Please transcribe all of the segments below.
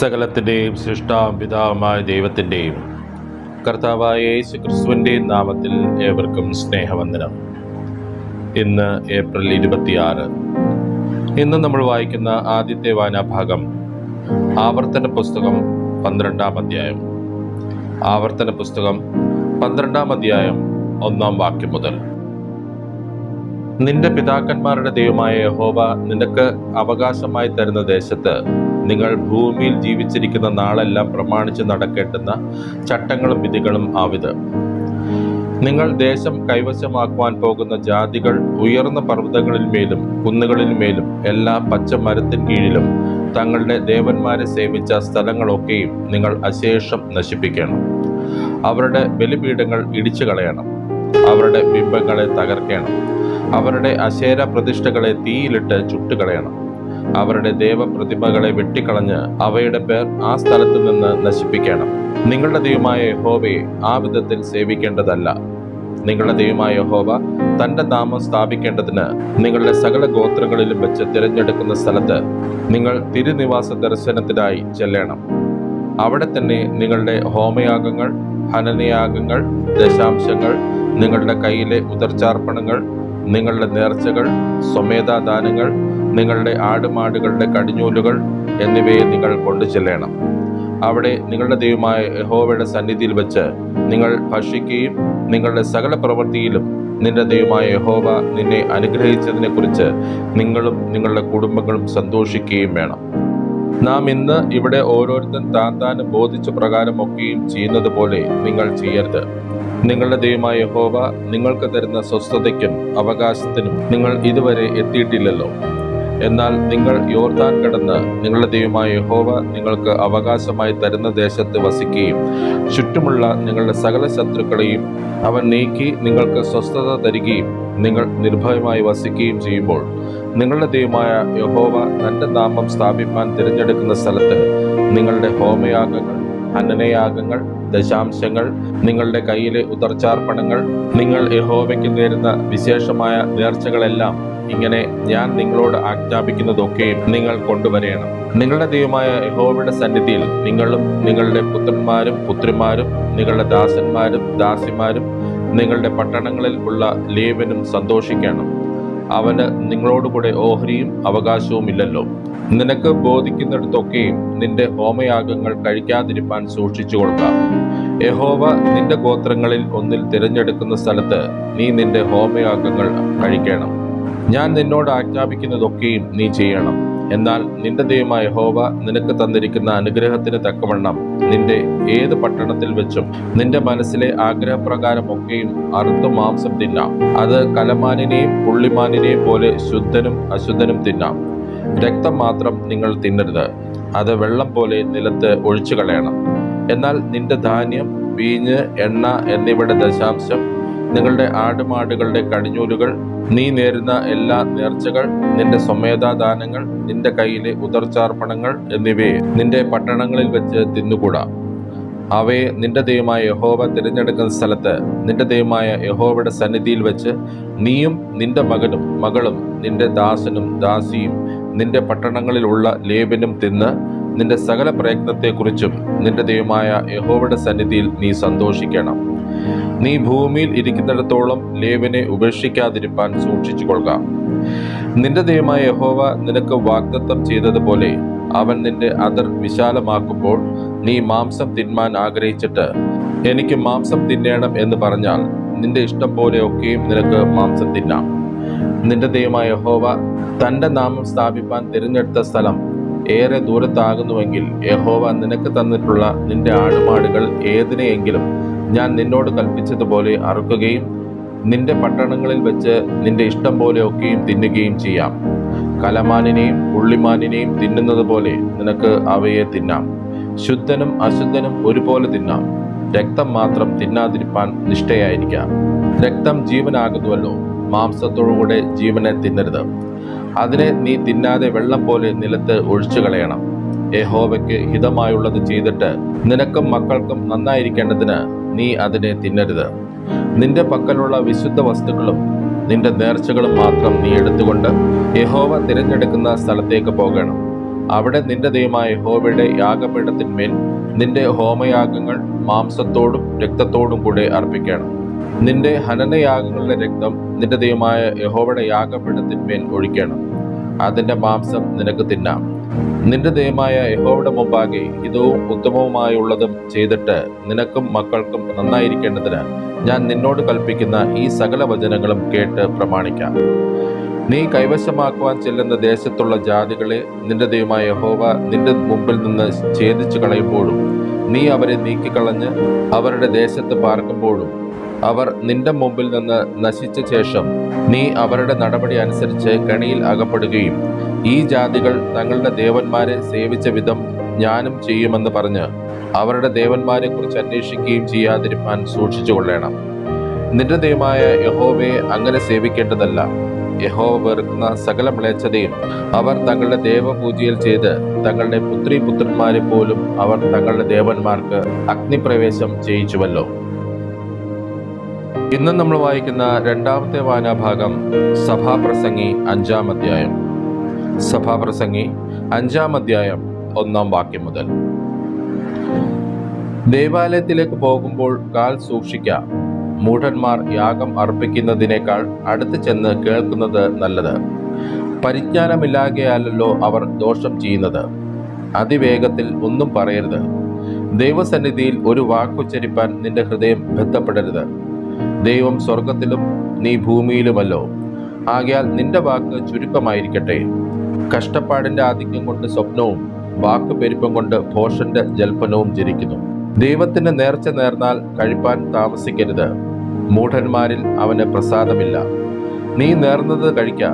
സകലത്തിൻ്റെയും സൃഷ്ടാപിതാവുമായ ദൈവത്തിൻ്റെയും കർത്താവായ യേശു ക്രിസ്തുവിൻ്റെയും നാമത്തിൽ ഏവർക്കും സ്നേഹവന്ദനം. ഇന്ന് ഏപ്രിൽ 26. ഇന്ന് നമ്മൾ വായിക്കുന്ന ആദ്യത്തെ വായനാഭാഗം ആവർത്തന പുസ്തകം 12-ാം അധ്യായം. ആവർത്തന പുസ്തകം 12-ാം അധ്യായം 1-ാം വാക്യം മുതൽ. നിന്റെ പിതാക്കന്മാരുടെ ദൈവമായ യഹോവ നിനക്ക് അവകാശമായി തരുന്ന ദേശത്ത് നിങ്ങൾ ഭൂമിയിൽ ജീവിച്ചിരിക്കുന്ന നാളെല്ലാം പ്രമാണിച്ച് നടക്കേണ്ടുന്ന ചട്ടങ്ങളും വിധികളും ആവിത്. നിങ്ങൾ ദേശം കൈവശമാക്കുവാൻ പോകുന്ന ജാതികൾ ഉയർന്ന പർവ്വതങ്ങളിന്മേലും കുന്നുകളിന്മേലും എല്ലാ പച്ച മരത്തിൻ കീഴിലും തങ്ങളുടെ ദേവന്മാരെ സേവിച്ച സ്ഥലങ്ങളൊക്കെയും നിങ്ങൾ അശേഷം നശിപ്പിക്കണം. അവരുടെ ബലിപീഠങ്ങൾ ഇടിച്ചു കളയണം. അവരുടെ ബിംബങ്ങളെ തകർക്കണം. അവരുടെ അശേര പ്രതിഷ്ഠകളെ തീയിലിട്ട് ചുട്ടുകളയണം. അവരുടെ ദേവപ്രതിമകളെ വെട്ടിക്കളഞ്ഞ് അവയുടെ പേർ ആ സ്ഥലത്തു നിന്ന് നശിപ്പിക്കണം. നിങ്ങളുടെ ദൈവമായ യഹോവയെ ആ വിധത്തിൽ സേവിക്കേണ്ടതല്ല. നിങ്ങളുടെ ദൈവമായ യഹോവ തന്റെ നാമം സ്ഥാപിക്കേണ്ടതിന് നിങ്ങളുടെ സകല ഗോത്രങ്ങളിലും വെച്ച് തിരഞ്ഞെടുക്കുന്ന സ്ഥലത്ത് നിങ്ങൾ തിരുനിവാസ ദർശനത്തിനായി ചെല്ലണം. അവിടെ തന്നെ നിങ്ങളുടെ ഹോമയാഗങ്ങൾ, ഹനനയാഗങ്ങൾ, ദശാംശങ്ങൾ, നിങ്ങളുടെ കയ്യിലെ ഉദർച്ചാർപ്പണങ്ങൾ, നിങ്ങളുടെ നേർച്ചകൾ, സ്വമേധാദാനങ്ങൾ, നിങ്ങളുടെ ആടുമാടുകളുടെ കടിഞ്ഞൂലുകൾ എന്നിവയെ നിങ്ങൾ കൊണ്ടു ചെല്ലണം. അവിടെ നിങ്ങളുടെ ദൈവമായ യഹോവയുടെ സന്നിധിയിൽ വെച്ച് നിങ്ങൾ ഭക്ഷിക്കുകയും നിങ്ങളുടെ സകല പ്രവൃത്തിയിലും നിന്റെ ദൈവമായ യഹോവ നിന്നെ അനുഗ്രഹിച്ചതിനെ കുറിച്ച് നിങ്ങളും നിങ്ങളുടെ കുടുംബങ്ങളും സന്തോഷിക്കുകയും വേണം. നാം ഇന്ന് ഇവിടെ ഓരോരുത്തൻ താൻ ബോധിച്ച പ്രകാരമൊക്കെയും ചെയ്യുന്നത് പോലെ നിങ്ങൾ ചെയ്യരുത്. നിങ്ങളുടെ ദൈവമായ യഹോവ നിങ്ങൾക്ക് തരുന്ന സ്വസ്ഥതയ്ക്കും അവകാശത്തിനും നിങ്ങൾ ഇതുവരെ എത്തിയിട്ടില്ലല്ലോ. എന്നാൽ നിങ്ങൾ യോർദാൻ കടന്ന് നിങ്ങളുടെ ദൈവമായ യഹോവ നിങ്ങൾക്ക് അവകാശമായി തരുന്ന ദേശത്ത് വസിക്കുകയും ചുറ്റുമുള്ള നിങ്ങളുടെ സകല ശത്രുക്കളെയും അവൻ നീക്കി നിങ്ങൾക്ക് സ്വസ്ഥത തരികയും നിങ്ങൾ നിർഭയമായി വസിക്കുകയും ചെയ്യുമ്പോൾ നിങ്ങളുടെ ദൈവമായ യഹോവ തന്റെ നാമം സ്ഥാപിപ്പാൻ തിരഞ്ഞെടുക്കുന്ന സ്ഥലത്ത് നിങ്ങളുടെ ഹോമയാഗങ്ങൾ, ഹനനയാഗങ്ങൾ, ദശാംശങ്ങൾ, നിങ്ങളുടെ കയ്യിലെ ഉദർച്ചാർപ്പണങ്ങൾ, നിങ്ങൾ യഹോവയ്ക്ക് നേരുന്ന വിശേഷമായ നേർച്ചകളെല്ലാം ഇങ്ങനെ ഞാൻ നിങ്ങളോട് ആജ്ഞാപിക്കുന്നതൊക്കെയും നിങ്ങൾ കൊണ്ടുവരേണം. നിങ്ങളുടെ ദൈവമായ യഹോവയുടെ സന്നിധിയിൽ നിങ്ങളും നിങ്ങളുടെ പുത്രന്മാരും പുത്രിമാരും നിങ്ങളുടെ ദാസന്മാരും ദാസിമാരും നിങ്ങളുടെ പട്ടണങ്ങളിൽ ഉള്ള ലേവ്യനും സന്തോഷിക്കണം. അവന് നിങ്ങളോടുകൂടെ ഓഹരിയും അവകാശവും ഇല്ലല്ലോ. നിനക്ക് ബോധിക്കുന്നിടത്തൊക്കെയും നിന്റെ ഹോമയാഗങ്ങൾ കഴിക്കാതിരിപ്പാൻ സൂക്ഷിച്ചു കൊള്ളുക. യഹോവ നിന്റെ ഗോത്രങ്ങളിൽ ഒന്നിൽ തിരഞ്ഞെടുക്കുന്ന സ്ഥലത്ത് നീ നിന്റെ ഹോമയാഗങ്ങൾ കഴിക്കണം. ഞാൻ നിന്നോട് ആജ്ഞാപിക്കുന്നതൊക്കെയും നീ ചെയ്യണം. എന്നാൽ നിന്റെ ദൈവമായ യഹോവ നിനക്ക് തന്നിരിക്കുന്ന അനുഗ്രഹത്തിന് തക്കവണ്ണം നിന്റെ ഏത് പട്ടണത്തിൽ വെച്ചും നിന്റെ മനസ്സിലെ ആഗ്രഹപ്രകാരമൊക്കെയും അറുത്തു മാംസം തിന്നാം. അത് കലമാനിനെയും പുള്ളിമാനിനെയും പോലെ ശുദ്ധനും അശുദ്ധനും തിന്നാം. രക്തം മാത്രം നിങ്ങൾ തിന്നരുത്. അത് വെള്ളം പോലെ നിലത്ത് ഒഴിച്ചു കളയണം. എന്നാൽ നിന്റെ ധാന്യം, വീഞ്ഞ്, എണ്ണ എന്നിവയുടെ ദശാംശം, നിങ്ങളുടെ ആടുമാടുകളുടെ കടിഞ്ഞൂലുകൾ, നീ നേരുന്ന എല്ലാ നേർച്ചകൾ, നിന്റെ സ്വമേധാദാനങ്ങൾ, നിന്റെ കയ്യിലെ ഉദർച്ചാർപ്പണങ്ങൾ എന്നിവയെ നിന്റെ പട്ടണങ്ങളിൽ വെച്ച് തിന്നുകൂടാ. അവയെ നിന്റെ ദൈവമായ യഹോവ തിരഞ്ഞെടുക്കുന്ന സ്ഥലത്ത് നിന്റെ ദൈവമായ യഹോവയുടെ സന്നിധിയിൽ വെച്ച് നീയും നിന്റെ മകനും മകളും നിന്റെ ദാസനും ദാസിയും നിന്റെ പട്ടണങ്ങളിലുള്ള ലേവ്യനും തിന്ന് നിന്റെ സകല പ്രയത്നത്തെക്കുറിച്ചും നിന്റെ ദൈവമായ യഹോവയുടെ സന്നിധിയിൽ നീ സന്തോഷിക്കണം. നീ ഭൂമിയിൽ ഇരിക്കുന്നിടത്തോളം ലേവ്യനെ ഉപേക്ഷിക്കാതിരിപ്പാൻ സൂക്ഷിച്ചു കൊള്ളുക. നിന്റെ ദൈവമായ യഹോവ നിനക്ക് വാഗ്ദത്തം ചെയ്തതുപോലെ അവൻ നിന്റെ അതിർ വിശാലമാക്കുമ്പോൾ നീ മാംസം തിന്മാൻ ആഗ്രഹിച്ചിട്ട് എനിക്ക് മാംസം തിന്നേണം എന്ന് പറഞ്ഞാൽ നിന്റെ ഇഷ്ടം പോലെ ഒക്കെയും നിനക്ക് മാംസം തിന്നാം. നിന്റെ ദൈവമായ യഹോവ തന്റെ നാമം സ്ഥാപിപ്പാൻ തിരഞ്ഞെടുത്ത സ്ഥലം ഏറെ ദൂരത്താകുന്നുവെങ്കിൽ യഹോവ നിനക്ക് തന്നിട്ടുള്ള നിന്റെ ആടുമാടുകൾ ഏതിനെയെങ്കിലും ഞാൻ നിന്നോട് കൽപ്പിച്ചതുപോലെ അറുക്കുകയും നിന്റെ പട്ടണങ്ങളിൽ വെച്ച് നിന്റെ ഇഷ്ടം പോലെ ഒക്കെയും തിന്നുകയും ചെയ്യാം. കലമാനിനെയും പുള്ളിമാനിനെയും തിന്നുന്നത് പോലെ നിനക്ക് അവയെ തിന്നാം. ശുദ്ധനും അശുദ്ധനും ഒരുപോലെ തിന്നാം. രക്തം മാത്രം തിന്നാതിരിപ്പാൻ നിഷ്ഠയായിരിക്കാം. രക്തം ജീവനാകുന്നുവല്ലോ. മാംസത്തോടുകൂടെ ജീവനെ തിന്നരുത്. അതിനെ നീ തിന്നാതെ വെള്ളം പോലെ നിലത്ത് ഒഴിച്ചു കളയണം. യഹോവയ്ക്ക് ഹിതമായുള്ളത് ചെയ്തിട്ട് നിനക്കും മക്കൾക്കും നന്നായിരിക്കേണ്ടതിന് നീ അതിനെ തിന്നരുത്. നിന്റെ പക്കലുള്ള വിശുദ്ധ വസ്തുക്കളും നിന്റെ നേർച്ചകളും മാത്രം നീ എടുത്തുകൊണ്ട് യഹോവ തിരഞ്ഞെടുക്കുന്ന സ്ഥലത്തേക്ക് പോകണം. അവിടെ നിന്റെ ദൈവമായ യഹോവയുടെ യാഗപീഠത്തിന്മേൽ നിന്റെ ഹോമയാഗങ്ങൾ മാംസത്തോടും രക്തത്തോടും കൂടെ അർപ്പിക്കണം. നിന്റെ ഹനനയാഗങ്ങളുടെ രക്തം നിന്റെ ദൈവമായ യഹോവയുടെ യാഗപീഠത്തിന്മേൽ ഒഴിക്കണം. അതിന്റെ മാംസം നിനക്ക് തിന്നാം. നിന്റെ ദൈവമായ യഹോവയുടെ മുമ്പാകെ ഹിതവും ഉത്തമവുമായുള്ളതും ചെയ്തിട്ട് നിനക്കും മക്കൾക്കും നന്നായിരിക്കേണ്ടതിന് ഞാൻ നിന്നോട് കൽപ്പിക്കുന്ന ഈ സകല വചനങ്ങളും കേട്ട് പ്രമാണിക്കാം. നീ കൈവശമാക്കുവാൻ ചെല്ലുന്ന ദേശത്തുള്ള ജാതികളെ നിന്റെ ദൈവമായ യഹോവ നിന്റെ മുമ്പിൽ നിന്ന് ഛേദിച്ചു കളയുമ്പോഴും നീ അവരെ നീക്കിക്കളഞ്ഞ് അവരുടെ ദേശത്ത് പാർക്കുമ്പോഴും അവർ നിന്റെ മുമ്പിൽ നിന്ന് നശിച്ച ശേഷം നീ അവരുടെ നടപടി അനുസരിച്ച് കെണിയിൽ അകപ്പെടുകയും ഈ ജാതികൾ തങ്ങളുടെ ദേവന്മാരെ സേവിച്ച വിധം ഞാനും ചെയ്യുമെന്ന് പറഞ്ഞ് അവരുടെ ദേവന്മാരെ കുറിച്ച് അന്വേഷിക്കുകയും ചെയ്യാതിരിപ്പാൻ സൂക്ഷിച്ചു കൊള്ളണം. നിന്റെ ദൈവമായ യഹോവയെ അങ്ങനെ സേവിക്കേണ്ടതല്ല. യഹോവ വെറുക്കുന്ന സകല മ്ലേച്ഛതയും അവർ തങ്ങളുടെ ദേവപൂജയിൽ ചെയ്ത് തങ്ങളുടെ പുത്രിപുത്രന്മാരെ പോലും അവർ തങ്ങളുടെ ദേവന്മാർക്ക് അഗ്നിപ്രവേശം ചെയ്യിച്ചുവല്ലോ. ഇന്ന് നമ്മൾ വായിക്കുന്ന രണ്ടാമത്തെ വായനാഭാഗം സഭാപ്രസംഗി 5-ാം അധ്യായം. സഭാപ്രസംഗി 5-ാം അധ്യായം 1-ാം വാക്യം മുതൽ. ദേവാലയത്തിലേക്ക് പോകുമ്പോൾ കാൽ സൂക്ഷിക്കുക. മൂഢന്മാർ യാഗം അർപ്പിക്കുന്നതിനേക്കാൾ അടുത്ത് ചെന്ന് കേൾക്കുന്നത് നല്ലത്. പരിജ്ഞാനമില്ലാകയാലല്ലോ അവർ ദോഷം ചെയ്യുന്നത്. അതിവേഗത്തിൽ ഒന്നും പറയരുത്. ദൈവസന്നിധിയിൽ ഒരു വാക്കുച്ചരിപ്പാൻ നിന്റെ ഹൃദയം ബന്ധപ്പെടരുത്. ദൈവം സ്വർഗത്തിലും നീ ഭൂമിയിലുമല്ലോ. ആകയാൽ നിന്റെ വാക്ക് ചുരുക്കമായിരിക്കട്ടെ. കഷ്ടപ്പാടിന്റെ ആധിക്യം കൊണ്ട് സ്വപ്നവും വാക്കുപെരുപ്പം കൊണ്ട് ഭോഷന്റെ ജൽപ്പനവും ജനിക്കുന്നു. ദൈവത്തിന് നേർച്ച നേർന്നാൽ കഴിപ്പാൻ താമസിക്കരുത്. മൂഢന്മാരിൽ അവന് പ്രസാദമില്ല. നീ നേർന്നത് കഴിക്ക.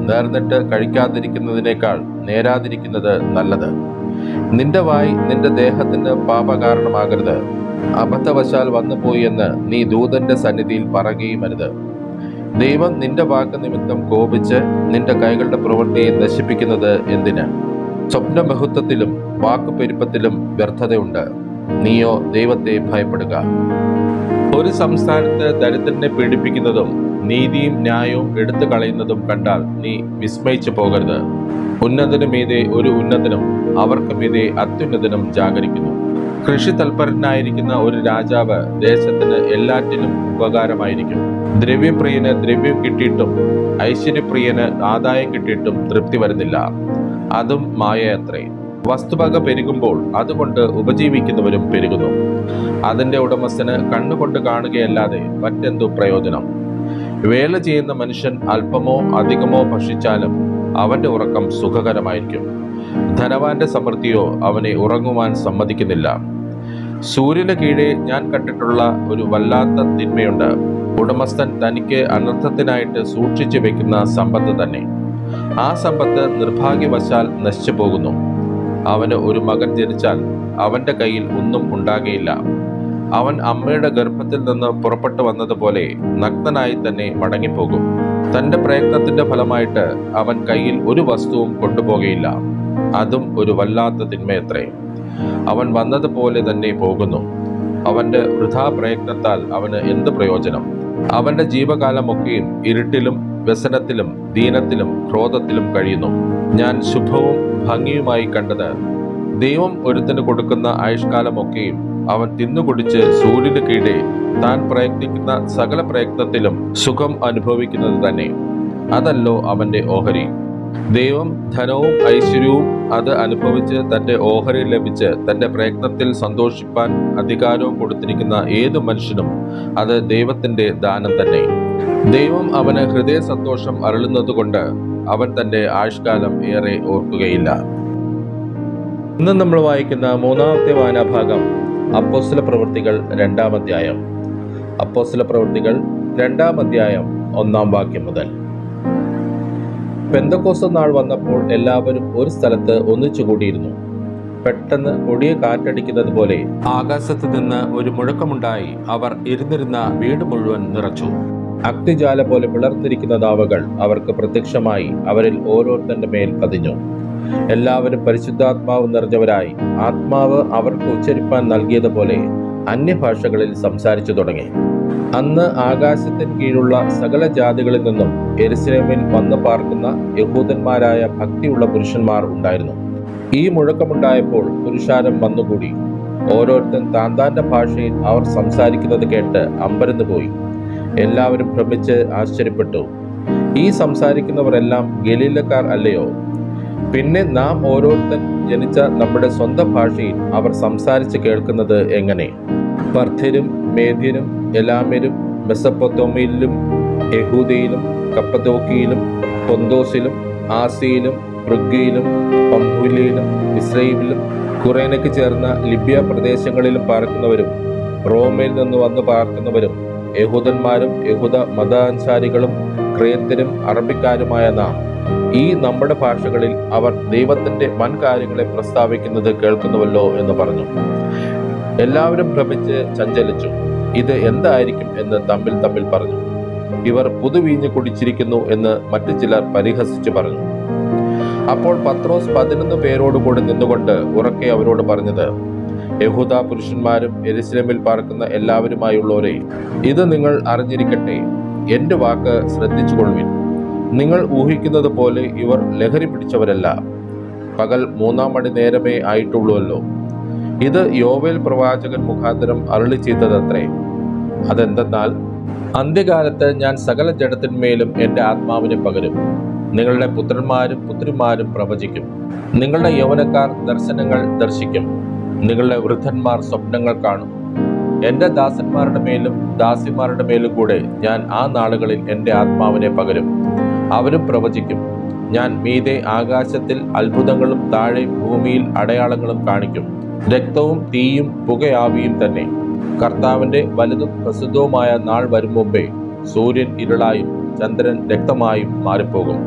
നേർന്നിട്ട് കഴിക്കാതിരിക്കുന്നതിനേക്കാൾ നേരാതിരിക്കുന്നത് നല്ലത്. നിന്റെ വായ് നിന്റെ ദേഹത്തിന് പാപകാരണമാകരുത്. അബദ്ധവശാൽ വന്നുപോയി എന്ന് നീ ദൂതന്റെ സന്നിധിയിൽ പറയുകയുമരുത്. ദൈവം നിന്റെ വാക്ക് നിമിത്തം കോപിച്ച് നിന്റെ കൈകളുടെ പ്രവൃത്തിയെ നശിപ്പിക്കുന്നത് എന്തിന്? സ്വപ്നബഹുത്വത്തിലും വാക്കുപെരുപ്പത്തിലും വ്യർത്ഥതയുണ്ട്. നീയോ ദൈവത്തെ ഭയപ്പെടുക. ഒരു സംസ്ഥാനത്ത് ദരിദ്രനെ പീഡിപ്പിക്കുന്നതും നീതിയും ന്യായവും എടുത്തു കളയുന്നതും കണ്ടാൽ നീ വിസ്മയിച്ചു പോകരുത്. ഉന്നതനു മീതെ ഒരു ഉന്നതനും അവർക്ക് മീതെ അത്യുന്നതനും ജാഗരിക്കുന്നു. കൃഷി തൽപരനായിരിക്കുന്ന ഒരു രാജാവ് ദേശത്തിന് എല്ലാറ്റിലും ഉപകാരമായിരിക്കും. ദ്രവ്യപ്രിയന് ദ്രവ്യം കിട്ടിയിട്ടും ഐശ്വര്യപ്രിയന് ആദായം കിട്ടിയിട്ടും തൃപ്തി വരുന്നില്ല. അതും മായയത്രേ. വസ്തുവക പെരുകുമ്പോൾ അതുകൊണ്ട് ഉപജീവിക്കുന്നവരും പെരുകുന്നു. അതിന്റെ ഉടമസ്ഥന് കണ്ണുകൊണ്ട് കാണുകയല്ലാതെ മറ്റെന്തു പ്രയോജനം? വേല ചെയ്യുന്ന മനുഷ്യൻ അല്പമോ അധികമോ ഭക്ഷിച്ചാലും അവന്റെ ഉറക്കം സുഖകരമായിരിക്കും. ധനവാന്റെ സമൃദ്ധിയോ അവനെ ഉറങ്ങുവാൻ സമ്മതിക്കുന്നില്ല. സൂര്യന് കീഴെ ഞാൻ കണ്ടിട്ടുള്ള ഒരു വല്ലാത്ത തിന്മയുണ്ട്. ഉടമസ്ഥൻ തനിക്ക് അനർത്ഥത്തിനായിട്ട് സൂക്ഷിച്ചു വെക്കുന്ന സമ്പത്ത് തന്നെ. ആ സമ്പത്ത് നിർഭാഗ്യവശാൽ നശിച്ചു പോകുന്നു. അവന് ഒരു മകൻ ജനിച്ചാൽ അവന്റെ കയ്യിൽ ഒന്നും ഉണ്ടാകുകയില്ല. അവൻ അമ്മയുടെ ഗർഭത്തിൽ നിന്ന് പുറപ്പെട്ടു വന്നതുപോലെ നഗ്നനായി തന്നെ മടങ്ങിപ്പോകും. തന്റെ പ്രയത്നത്തിന്റെ ഫലമായിട്ട് അവൻ കയ്യിൽ ഒരു വസ്തുവും കൊണ്ടുപോകുകയില്ല. അതും ഒരു വല്ലാത്ത തിന്മയത്രേ. അവൻ വന്നതുപോലെ തന്നെ പോകുന്നു. അവന്റെ വൃഥാ പ്രയത്നത്താൽ അവന് എന്ത് പ്രയോജനം? അവന്റെ ജീവകാലമൊക്കെയും ഇരുട്ടിലും വ്യസനത്തിലും ദീനത്തിലും ക്രോധത്തിലും കഴിയുന്നു. ഞാൻ ശുഭവും ഭംഗിയുമായി കണ്ടത് ദൈവം ഒരുത്തിന് കൊടുക്കുന്ന ആയുഷ്കാലമൊക്കെയും അവൻ തിന്നുകുടിച്ച് സൂര്യന് കീഴെ താൻ പ്രയത്നിക്കുന്ന സകല പ്രയത്നത്തിലും സുഖം അനുഭവിക്കുന്നത് തന്നെ. അതല്ലോ അവന്റെ ഓഹരി. ദൈവം ധനവും ഐശ്വര്യവും അത് അനുഭവിച്ച് തന്റെ ഓഹരി ലഭിച്ച് തന്റെ പ്രയത്നത്തിൽ സന്തോഷിപ്പാൻ അധികാരവും കൊടുത്തിരിക്കുന്ന ഏതു മനുഷ്യനും അത് ദൈവത്തിന്റെ ദാനം തന്നെ. ദൈവം അവന് ഹൃദയ സന്തോഷം അരുളുന്നതുകൊണ്ട് അവൻ തന്റെ ആയുഷ്കാലം ഏറെ ഓർക്കുകയില്ല. ഇന്ന് നമ്മൾ വായിക്കുന്ന മൂന്നാമത്തെ വായനാഭാഗം അപ്പോസ്തല പ്രവൃത്തികൾ 2-ാം അധ്യായം. അപ്പോസ്തല പ്രവൃത്തികൾ 2-ാം അധ്യായം 1-ാം വാക്യം മുതൽ. പെന്തക്കോസ്ത് നാൾ വന്നപ്പോൾ എല്ലാവരും ഒരു സ്ഥലത്ത് ഒന്നിച്ചുകൂടിയിരുന്നു. പെട്ടെന്ന് കൊടിയ കാറ്റടിക്കുന്നത് പോലെ ആകാശത്ത് നിന്ന് ഒരു മുഴക്കമുണ്ടായി. അവർ ഇരുന്നിരുന്ന വീട് മുഴുവൻ നിറച്ചു. അഗ്നിജാല പോലെ പിളർന്നിരിക്കുന്ന നാവുകൾ അവർക്ക് പ്രത്യക്ഷമായി അവരിൽ ഓരോരുത്തന്റെ മേൽ പതിഞ്ഞു. എല്ലാവരും പരിശുദ്ധാത്മാവ് നിറഞ്ഞവരായി ആത്മാവ് അവർക്ക് ഉച്ചരിപ്പാൻ നൽകിയതുപോലെ അന്യഭാഷകളിൽ സംസാരിച്ചു തുടങ്ങി. അന്ന് ആകാശത്തിന് കീഴുള്ള സകല ജാതികളിൽ നിന്നും യെരുശലേമിൽ വന്നു പാർക്കുന്ന യഹൂദന്മാരായ ഭക്തിയുള്ള പുരുഷന്മാർ ഉണ്ടായിരുന്നു. ഈ മുഴക്കമുണ്ടായപ്പോൾ പുരുഷാരം വന്നുകൂടി. ഓരോരുത്തൻ താന്താന്റെ ഭാഷയിൽ അവർ സംസാരിക്കുന്നത് കേട്ട് അമ്പരന്ന് പോയി. എല്ലാവരും ഭ്രമിച്ച് ആശ്ചര്യപ്പെട്ടു. ഈ സംസാരിക്കുന്നവരെല്ലാം ഗലീലക്കാർ അല്ലയോ? പിന്നെ നാം ഓരോരുത്തൻ ജനിച്ച നമ്മുടെ സ്വന്തം ഭാഷയിൽ അവർ സംസാരിച്ച് കേൾക്കുന്നത് എങ്ങനെ? പർഥ്യരും മേദ്യരും എലാമ്യരും മെസപ്പൊത്തോമിയയിലും യഹൂദയിലും കപ്പദോക്കിയിലും പൊന്തോസിലും ആസിയയിലും ഫ്രിഗ്യയിലും പംഫൂല്യയിലും ഇസ്രയേലിലും കുറേനയ്ക്ക് ചേർന്ന ലിബ്യ പ്രദേശങ്ങളിലും പാർക്കുന്നവരും റോമയിൽ നിന്ന് വന്ന് പാർക്കുന്നവരും യഹൂദന്മാരും യഹൂദ മതാനുസാരികളും ക്രേത്യരും അറബിക്കാരുമായ നാം ഈ നമ്മുടെ ഭാഷകളിൽ അവർ ദൈവത്തിന്റെ വൻ കാര്യങ്ങളെ പ്രസ്താവിക്കുന്നത് കേൾക്കുന്നുവല്ലോ എന്ന് പറഞ്ഞു. എല്ലാവരും ഭ്രമിച്ച് ചഞ്ചലിച്ചു. ഇത് എന്തായിരിക്കും എന്ന് തമ്മിൽ തമ്മിൽ പറഞ്ഞു. ഇവർ പുതുവീഞ്ഞ് കുടിച്ചിരിക്കുന്നു എന്ന് മറ്റു ചിലർ പരിഹസിച്ചു പറഞ്ഞു. അപ്പോൾ പത്രോസ് 11 പേരോടുകൂടി നിന്നുകൊണ്ട് ഉറക്കെ അവരോട് പറഞ്ഞത്, യഹൂദ പുരുഷന്മാരും യെരൂശലേമിൽ പാർക്കുന്ന എല്ലാവരുമായുള്ളവരെ, ഇത് നിങ്ങൾ അറിഞ്ഞിരിക്കട്ടെ. എന്റെ വാക്ക് ശ്രദ്ധിച്ചുകൊള്ളുവിൻ. നിങ്ങൾ ഊഹിക്കുന്നത് പോലെ ഇവർ ലഹരി പിടിച്ചവരല്ല. പകൽ 3-ാം മണി നേരമേ ആയിട്ടുള്ളൂവല്ലോ. ഇത് യോവേൽ പ്രവാചകൻ മുഖാന്തരം അരുളി ചെയ്തതത്രേ. അതെന്തെന്നാൽ, അന്ത്യകാലത്ത് ഞാൻ സകല ജഡത്തിന്മേലും എൻ്റെ ആത്മാവിനെ പകരും. നിങ്ങളുടെ പുത്രന്മാരും പുത്രിമാരും പ്രവചിക്കും. നിങ്ങളുടെ യൗവനക്കാർ ദർശനങ്ങൾ ദർശിക്കും. നിങ്ങളുടെ വൃദ്ധന്മാർ സ്വപ്നങ്ങൾ കാണും. എൻ്റെ ദാസന്മാരുടെ മേലും ദാസിമാരുടെ മേലും കൂടെ ഞാൻ ആ നാളുകളിൽ എൻ്റെ ആത്മാവിനെ പകരും. അവരും പ്രവചിക്കും. ഞാൻ മീതെ ആകാശത്തിൽ അത്ഭുതങ്ങളും താഴെ ഭൂമിയിൽ അടയാളങ്ങളും കാണിക്കും. രക്തവും തീയും പുകയാവിയും തന്നെ. കർത്താവിൻ്റെ വലുതും പ്രസിദ്ധവുമായ നാൾ വരും മുമ്പേ സൂര്യൻ ഇരുളായും ചന്ദ്രൻ രക്തമായും മാറിപ്പോകും.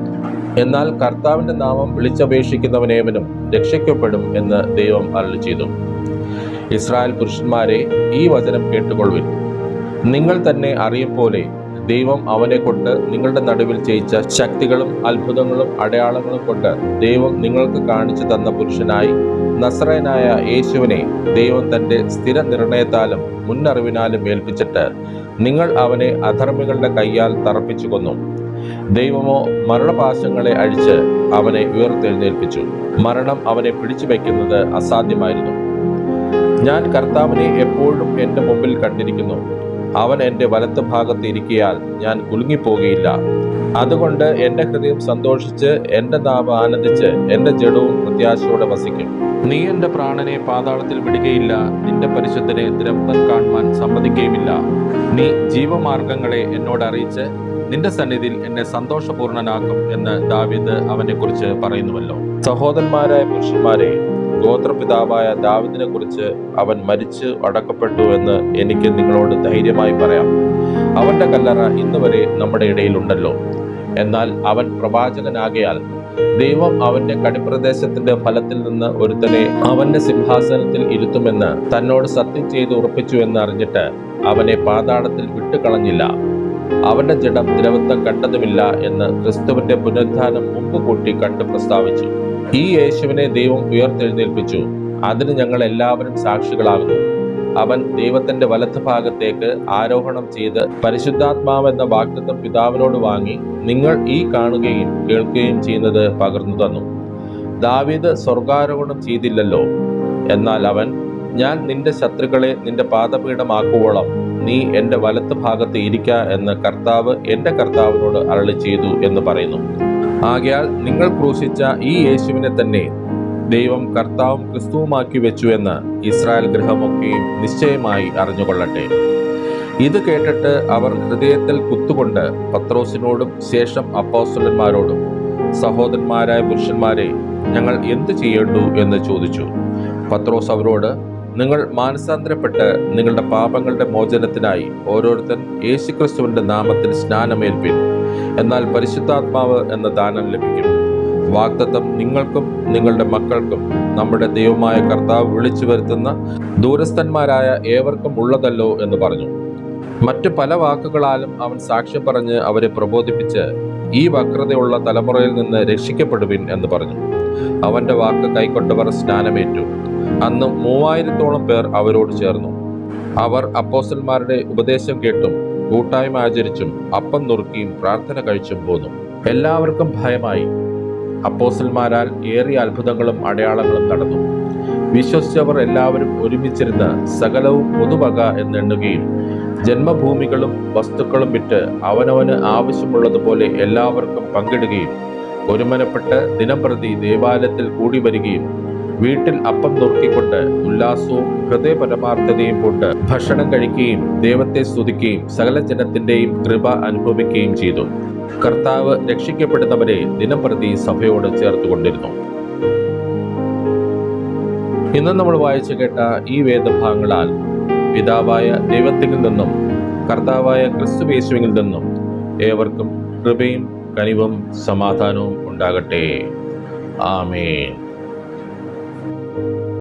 എന്നാൽ കർത്താവിൻ്റെ നാമം വിളിച്ചപേക്ഷിക്കുന്നവനേവനും രക്ഷിക്കപ്പെടും എന്ന് ദൈവം അരുളി ചെയ്തു. ഇസ്രായേൽ പുരുഷന്മാരെ, ഈ വചനം കേട്ടുകൊള്ളുവിൻ. നിങ്ങൾ തന്നെ അറിയും പോലെ ദൈവം അവനെ കൊണ്ട് നിങ്ങളുടെ നടുവിൽ ചെയ്യിച്ച ശക്തികളും അത്ഭുതങ്ങളും അടയാളങ്ങളും കൊണ്ട് ദൈവം നിങ്ങൾക്ക് കാണിച്ചു തന്ന പുരുഷനായി നസറേനായ യേശുവിനെ ദൈവം തൻ്റെ സ്ഥിര നിർണയത്താലും മുന്നറിവിനാലും ഏൽപ്പിച്ചിട്ട് നിങ്ങൾ അവനെ അധർമ്മികളുടെ കയ്യാൽ തറപ്പിച്ചു കൊന്നു. ദൈവമോ മരണപാശങ്ങളെ അഴിച്ച് അവനെ ഉയർത്തെഴുന്നേൽപ്പിച്ചു. മരണം അവനെ പിടിച്ചു വയ്ക്കുന്നത് അസാധ്യമായിരുന്നു. ഞാൻ കർത്താവിനെ എപ്പോഴും എൻ്റെ മുമ്പിൽ കണ്ടിരിക്കുന്നു. അവൻ എൻ്റെ വലത്ത് ഭാഗത്ത് ഇരിക്കയാൽ ഞാൻ കുലുങ്ങിപ്പോകുകയില്ല. അതുകൊണ്ട് എൻ്റെ ഹൃദയം സന്തോഷിച്ച് എൻ്റെ നാവ് ആനന്ദിച്ച് എൻ്റെ ജഡവും പ്രത്യാശയോടെ വസിക്കും. നീ എൻ്റെ പ്രാണനെ പാതാളത്തിൽ വിടുകയില്ല. നിന്റെ പരിശുദ്ധനെ ദ്രവ്യം കാണുവാൻ സമ്മതിക്കുകയുമില്ല. നീ ജീവമാർഗങ്ങളെ എന്നോട് അറിയിച്ച് നിന്റെ സന്നിധിയിൽ എന്നെ സന്തോഷപൂർണനാക്കും എന്ന് ദാവീദ് അവനെ കുറിച്ച് പറയുന്നുവല്ലോ. സഹോദരന്മാരായ പുരുഷന്മാരെ, ഗോത്രപിതാവായ ദാവീദിനെ കുറിച്ച് അവൻ മരിച്ച് അടക്കപ്പെട്ടു എന്ന് എനിക്ക് നിങ്ങളോട് ധൈര്യമായി പറയാം. അവന്റെ കല്ലറ ഇന്നുവരെ നമ്മുടെ ഇടയിലുണ്ടല്ലോ. എന്നാൽ അവൻ പ്രവാചകനാകയാൽ ദൈവം അവന്റെ കടിപ്രദേശത്തിന്റെ ഫലത്തിൽ നിന്ന് ഒരുത്തനെ അവന്റെ സിംഹാസനത്തിൽ ഇരുത്തുമെന്ന് തന്നോട് സത്യം ചെയ്ത് ഉറപ്പിച്ചു എന്ന് അറിഞ്ഞിട്ട് അവനെ പാതാളത്തിൽ വിട്ടുകളഞ്ഞില്ല. അവന്റെ ജഡം ദ്രവത്വം കണ്ടതുമില്ല എന്ന് ക്രിസ്തുവിന്റെ പുനരുത്ഥാനം മുമ്പ് കൂട്ടി കണ്ടു പ്രസ്താവിച്ചു. ഈ യേശുവിനെ ദൈവം ഉയർത്തെഴുന്നേൽപ്പിച്ചു. അതിന് ഞങ്ങൾ എല്ലാവരും സാക്ഷികളാകുന്നു. അവൻ ദൈവത്തിന്റെ വലത്ത് ഭാഗത്തേക്ക് ആരോഹണം ചെയ്ത് പരിശുദ്ധാത്മാവെന്ന വാഗ്ദത്തം പിതാവിനോട് വാങ്ങി നിങ്ങൾ ഈ കാണുകയും കേൾക്കുകയും ചെയ്യുന്നത് പകർന്നു തന്നു. ദാവീദ് സ്വർഗാരോഹണം ചെയ്തില്ലല്ലോ. എന്നാൽ അവൻ, ഞാൻ നിന്റെ ശത്രുക്കളെ നിന്റെ പാദപീഠമാക്കുവോളം നീ എൻ്റെ വലത്ത് ഭാഗത്ത് ഇരിക്ക എന്ന് കർത്താവ് എൻ്റെ കർത്താവിനോട് അരുളി ചെയ്തു എന്ന് പറയുന്നു. ആകയാൽ നിങ്ങൾ ക്രൂശിച്ച ഈ യേശുവിനെ തന്നെ ദൈവം കർത്താവും ക്രിസ്തുവുമാക്കി വെച്ചു എന്ന് ഇസ്രായേൽ ഗൃഹമൊക്കെയും നിശ്ചയമായി അറിഞ്ഞുകൊള്ളട്ടെ. ഇത് കേട്ടിട്ട് അവർ ഹൃദയത്തിൽ കുത്തുകൊണ്ട് പത്രോസിനോടും ശേഷം അപ്പോസ്തലന്മാരോടും, സഹോദരന്മാരായ പുരുഷന്മാരെ, ഞങ്ങൾ എന്ത് ചെയ്യേണ്ടു എന്ന് ചോദിച്ചു. പത്രോസ് അവരോട്, നിങ്ങൾ മാനസാന്തരപ്പെട്ട് നിങ്ങളുടെ പാപങ്ങളുടെ മോചനത്തിനായി ഓരോരുത്തൻ യേശുക്രിസ്തുവിന്റെ നാമത്തിൽ സ്നാനമേൽപ്പിൻ. എന്നാൽ പരിശുദ്ധാത്മാവ് എന്ന ദാനം ലഭിക്കും. വാഗ്ദത്തം നിങ്ങൾക്കും നിങ്ങളുടെ മക്കൾക്കും നമ്മുടെ ദൈവമായ കർത്താവ് വിളിച്ചു വരുത്തുന്ന ദൂരസ്ഥന്മാരായ ഏവർക്കും ഉള്ളതല്ലോ എന്ന് പറഞ്ഞു. മറ്റു പല വാക്കുകളാലും അവൻ സാക്ഷ്യം പറഞ്ഞ് അവരെ പ്രബോധിപ്പിച്ച്, ഈ വക്രതയുള്ള തലമുറയിൽ നിന്ന് രക്ഷിക്കപ്പെടുവിൻ എന്ന് പറഞ്ഞു. അവന്റെ വാക്ക് കൈക്കൊണ്ടവർ സ്നാനമേറ്റു. അന്ന് 3000-ഓളം പേർ അവരോട് ചേർന്നു. അവർ അപ്പോസ്തലന്മാരുടെ ഉപദേശം കേട്ടും കൂട്ടായ്മ ആചരിച്ചും അപ്പം നുറുക്കിയും പ്രാർത്ഥന കഴിച്ചും പോന്നു. എല്ലാവർക്കും ഭയമായി. അപ്പോസ്തലന്മാരാൽ ഏറിയ അത്ഭുതങ്ങളും അടയാളങ്ങളും നടന്നു. വിശ്വസിച്ചവർ എല്ലാവരും ഒരുമിച്ചിരുന്ന് സകലവും പൊതുവക എന്നെണ്ണുകയും ജന്മഭൂമികളും വസ്തുക്കളും വിറ്റ് അവനവന് ആവശ്യമുള്ളതുപോലെ എല്ലാവർക്കും പങ്കിടുകയും ഒരുമനപ്പെട്ട് ദിനംപ്രതി ദേവാലയത്തിൽ കൂടി വരികയും വീട്ടിൽ അപ്പം നുറുക്കിക്കൊണ്ട് ഉല്ലാസവും ഹൃദയപരമാർത്ഥതയും കൊണ്ട് ഭക്ഷണം കഴിക്കുകയും ദൈവത്തെ സ്തുതിക്കുകയും സകല ജനത്തിന്റെയും കൃപ അനുഭവിക്കുകയും ചെയ്തു. കർത്താവ് രക്ഷിക്കപ്പെടുന്നവരെ ദിനംപ്രതി സഭയോട് ചേർത്തുകൊണ്ടിരുന്നു. ഇന്ന് നമ്മൾ വായിച്ചു കേട്ട ഈ വേദഭാഗങ്ങളാൽ പിതാവായ ദൈവത്തിൽ നിന്നും കർത്താവായ ക്രിസ്തുയേശുവിൽ നിന്നും ഏവർക്കും കൃപയും കനിവും സമാധാനവും ഉണ്ടാകട്ടെ. ആമേൻ.